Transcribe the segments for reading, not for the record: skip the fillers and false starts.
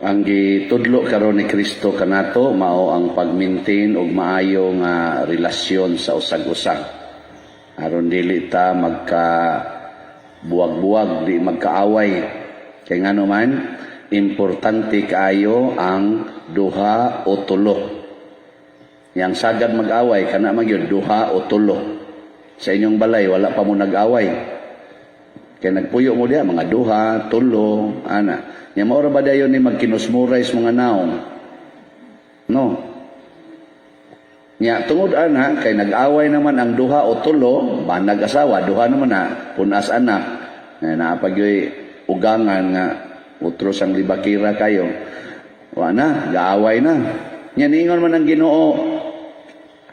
Ang gitudlo karon ni Kristo kanato mao ang pag-maintain og maayo nga relasyon sa usag-usag. Aron dili ta magka buwag-buwag, di magkaaway. Kay ngano man importante kaayo ang duha o tulo. Yang sagad mag-away kana man gyud duha o tulo. Sa inyong balay wala pa mo nag-away. Kaya nagpuyo mo diya, mga duha, tulo, ana. Nya maura ba dayon ni magkinusmuray sa mga naong? No. Nya tungod ana, kay nag-away naman ang duha o tulo, ba nag-asawa, duha naman na, punas anak. Naapagyoy ugangan nga, utros ang libakira kayo. Wa na, gaaway na. Nya niingon man ang Ginoo,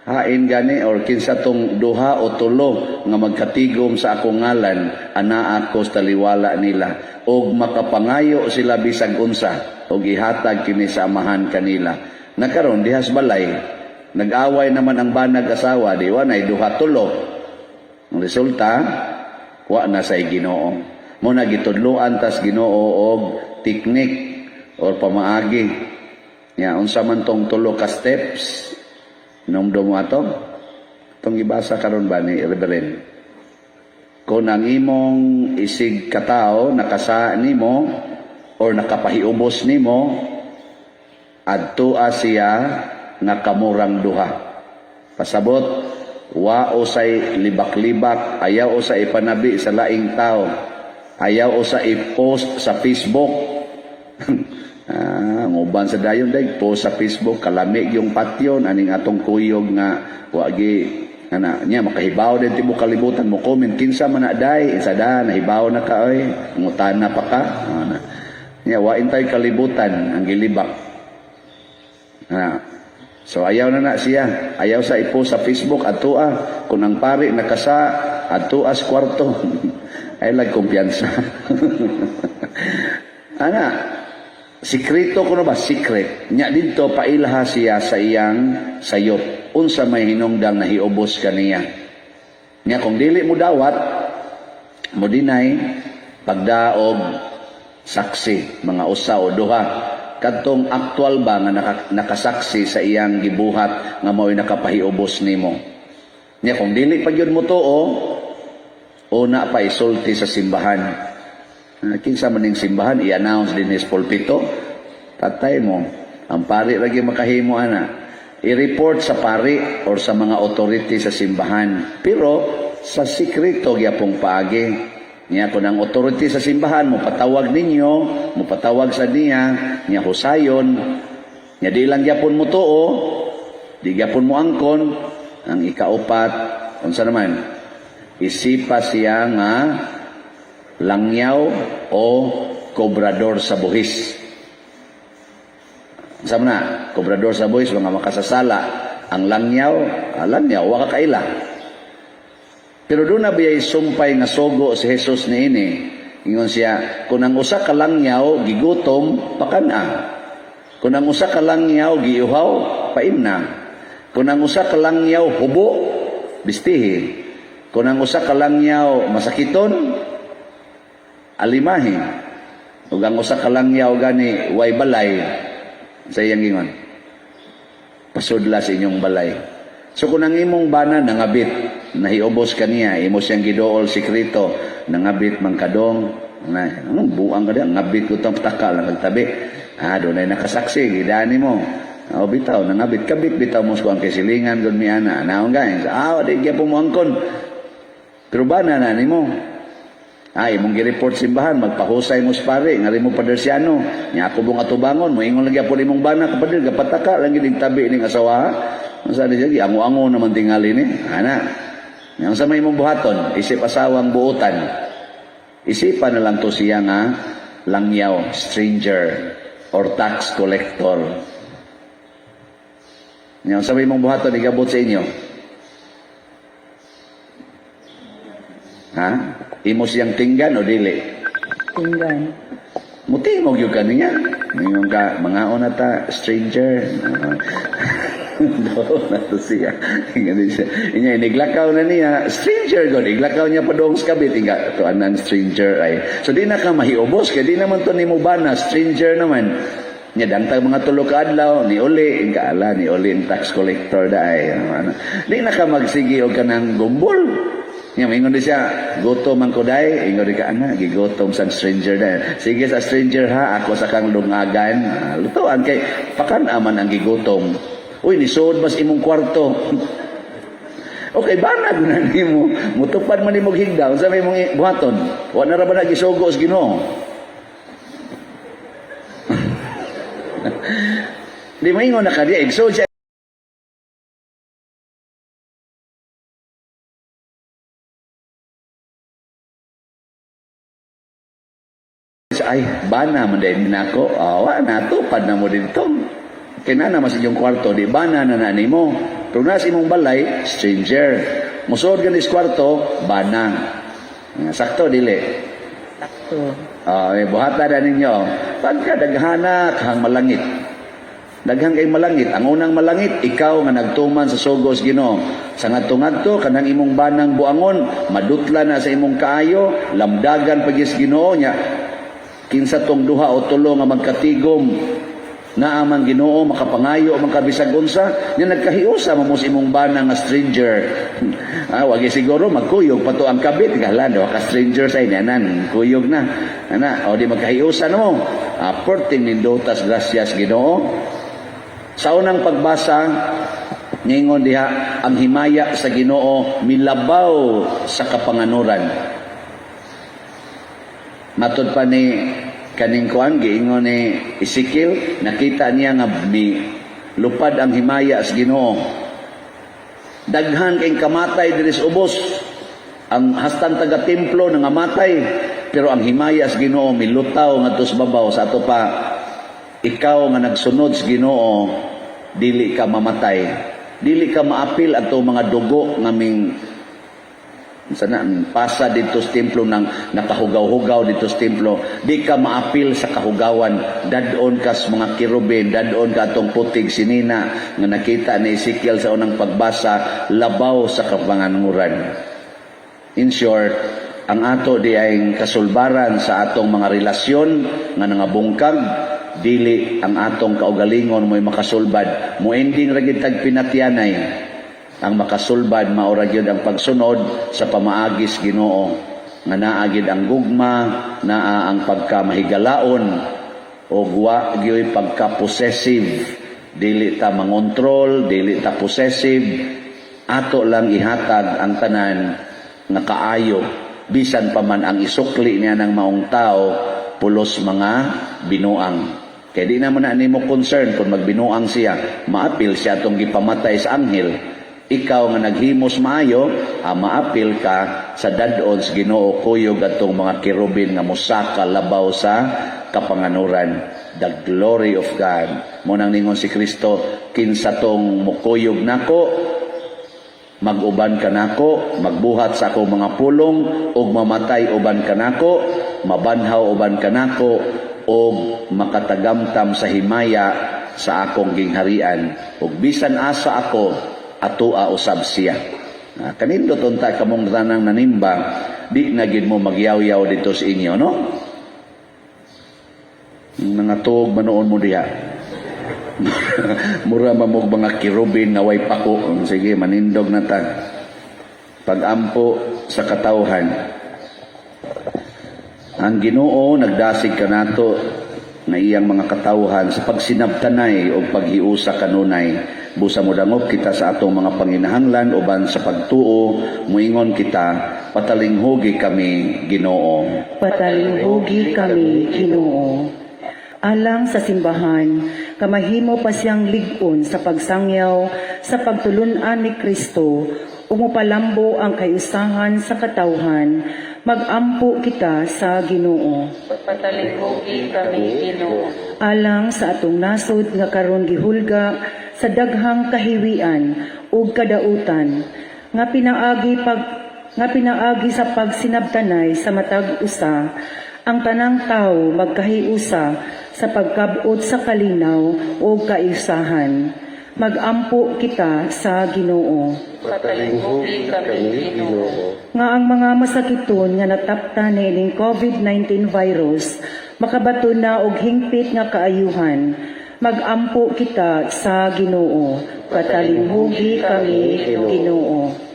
hain gani or kinsa tong duha o tulo nga magkatigom sa akong ngalan ana ako sa taliwala nila og makapangayo sila bisag unsa og ihatag kini sa amahan kanila. Nakaron dihas balay nag-away naman ang banag asawa di wa nay duha tulo. Ang resulta wa na say Ginoo. Mo na gitudloan tas Ginoo og teknik or pamaagi. Ya unsa man tong tulo ka steps nomdom mo ato? Itong ibasa karon ba ni Reverend? Kung ang imong isig katao nakasa nimo or nakapahiubos nimo, adtua siya nga kamurang duha. Pasabot, wa usay libak-libak, ayaw usay ipanabi sa laing tao, ayaw usay i-post sa Facebook. Nguban sa dayon day post sa Facebook kalamig yung patyon aning atong kuyog nga wagi ana nya makahibaw din tibo kalibutan mo comment kinsa man na day isa da nahibaw na ka oy ngutana pa ka ana nya wa intay kalibutan ang gilibak so ayaw na siya ayaw sa i-post sa Facebook atua kun ang pari nakasa atua sa kwarto ay lag kumpiyansa ana Sikrito ko na ba? Secret. Nya dito pailaha siya sa iyang sayop. Unsa may hinungdang nahiubos kaniya. Nya kung dili mo dawat, mo dinay, pagdaog, saksi, mga usa o duha. Kadtong aktual ba nga nakasaksi sa iyang gibuhat nga mao'y nakapahiubos nimo. Nya kung dili pa gyud mo tuo, una pa isulti sa simbahan. Kinsa maning simbahan i-announce din sa pulpito tatay mo ang pari lagi makahimo ana i-report sa pari or sa mga authority sa simbahan pero sa sikreto gyapong paagi niya kun ang authority sa simbahan mo patawag ninyo mo patawag sa niya niya husayon niya di lang gyapon mo tuo di gyapon mo angkon ang ikaupat unsa naman isipa siya nga langyaw o kobrador sa buhis. Sama na, kobrador sa buhis, mga makasasala. Ang langyaw, waka kaila. Pero doon na biyay sumpay nga sogo si Jesus ni ini. Ingon siya, kung ang usa ka langyaw, gigutom, pakana. Kung ang usa ka langyaw, giuhaw, paimna. Kung ang usa ka langyaw, hubo, bistihi. Kung ang usa ka langyaw, masakiton, alimahin. Ug ang usa ka langyaw gani way balay sa iyang ingon. Pasudla sa inyong balay. So kung ang imong bana nangabit, nahiubos kaniya, imo siyang gidool sikreto, nangabit man kadong, anong buang ka diyan, ngabit ko tong taka lang nagtabi. Doon ay nakasaksi, gidani mo. O bitaw, nangabit kabit, bitaw mo sa kay silingan, doon mi ana. Naon guys, di kaya pumuangkon. Pero bana na ni mo. Imong gi-report simbahan, magpahusay mo sa pare, nga rin mo padersyano. Nya ako bong atubangon, mo ingon lagi po imong bana kapadir, kapataka, lang gining tabi ning asawa. Masa di jagi, ango-ango naman tingali ni. Ana, yang sa may imong buhaton, isip asawang buutan. Isipan na lang to siya nga, langyaw, stranger, or tax collector. Yang sa may imong buhaton, igabot sa inyo. Imo siyang tinggan o dili? Tinggan. Mutimog yung kaniya. Ngayon ka, mga ta, stranger. Doon na to siya. Inya, iniglakaw na niya. Stranger god. Iglakaw niya pa doong skabit. Inga, to anan stranger ay. So di na ka mahiubos. Kaya di naman to ni mo ba na stranger naman. Nya dangtang mga tulo ka adlaw ni uli kaala ni uli ang tax collector daay ano. Di na ka magsigi og kanang gumbol. Nya mingon di siya gutom man ko daay ingon di ka ana gigutom sang stranger daay. Sige sa stranger ha ako sa kang lungagan. Lutuan kay pakan aman ang gigutom. Uy nisuod mas imong kwarto. Okay, banag na nimo. Mutupad man imong higdaw sa may mong buhaton. Wa na ra ba nagisugo sa Ginoo? Di maingon na ka di so siya ay bana man dahil nako awa natupad na mo dito kinana mas inyong kwarto di bana na nani mo kung nasa imong balay stranger musod ganis kwarto bana sakto dili sakto buhata na ninyo pagka daghana kahang malangit daghang kay malangit ang unang malangit ikaw nga nagtuman sa sugos Ginoo sa ngadto-ngadto kanang imong banang buangon madutla na sa imong kaayo lamdagan pagis Ginoo nya kinsa tong duha o tulo nga magkatigom naa man Ginoo makapangayo man kabisag unsa nya nagkahiusa mo sa imong banang nga stranger wagi siguro magkuyog pato ang kabit galan wa ka stranger sa inanan kuyog na ana o di magkahiusa no aporting nindotas gracias Ginoo. Sa unang pagbasa, ningon diha, ang himaya sa Ginoo milabaw sa kapanganuran. Matod pa ni kaning kuan giingon ni Ezekiel, nakita niya nga lupad ang himaya sa Ginoo. Daghan kay kamatay diri sa ubos. Ang hastang taga templo nangamatay, pero ang himaya sa Ginoo milutaw ngadto sa babaw sa ato pa. Ikaw nga nagsunod sa Ginoo dili ka mamatay dili ka maapil ato mga dugo nga ming sana pasa dito sa templo nang nakahugaw-hugaw dito sa templo di ka maapil sa kahugawan dadon ka sa mga kirubin dadon ka atong putig sinina nga nakita ni Ezekiel sa unang pagbasa labaw sa kapanganuran. In short, ang ato di ay kasulbaran sa atong mga relasyon nga nangabungkag dili ang atong kaugalingon mo'y makasulbad mo ending ra gid tag pinatyanay ang makasulbad mao ra gyud ang pagsunod sa pamaagis Ginoo nga naa gid ang gugma naa ang pagkamahigalaon o wa gyud pagka-possessive dili ta mangontrol dili ta possessive ato lang ihatag ang tanan nga kaayo bisan pa man ang isukli niya ng maong tao pulos mga binuang. Kaya di naman na nimo concern kung magbinuang siya, maapil siya itong gipamatay sa anghel. Ikaw nga naghimos maayo, maapil ka sa dadon sa Ginoo kuyog atong mga kirubin nga musaka labaw sa kapanganuran. The glory of God. Munang ningon si Kristo, kinsa tong mukuyog nako, mag-uban ka nako, magbuhat sa akong mga pulong, ug mamatay uban ka nako, mabanhaw uban ka nako, o makatagamtam sa himaya sa akong gingharian ug bisan asa ako atua usab siya. Kanindot unta kamong tanang nanimba di na gid mo magyaw-yaw dito sa inyo no mga tuog manoon mo diha mura mamog mga kirubin nga way pako sige manindog na ta pagampo sa katawhan. Ang Ginoo nagdasig kanato na iyang mga katawhan sa pagsinabtanay o paghiusa kanunay. Busa mo dangop kita sa atong mga panginahanglan uban sa pagtuo, muingon kita, patalinghugi kami Ginoo. Patalinghugi kami Ginoo. Alang sa simbahan, kamahimo pa siyang lig-on sa pagsangyaw sa pagtulunan ni Kristo, umupalambo ang kayusahan sa katawhan, magampo kita sa Ginoo. Patalinghugi kami Ginoo. Alang sa atong nasod nga karon gihulga sa daghang kahiwian ug kadautan nga pinaagi sa pagsinabtanay sa matag usa, ang tanang tawo magkahiusa sa pagkabot sa kalinaw ug kaisahan. Magampo kita sa Ginoo. Patalinghugi kami Ginoo. Nga ang mga masakiton nga nataptan nining COVID-19 virus makabato na og hingpit nga kaayuhan, magampo kita sa Ginoo, katalinghugi kami Ginoo.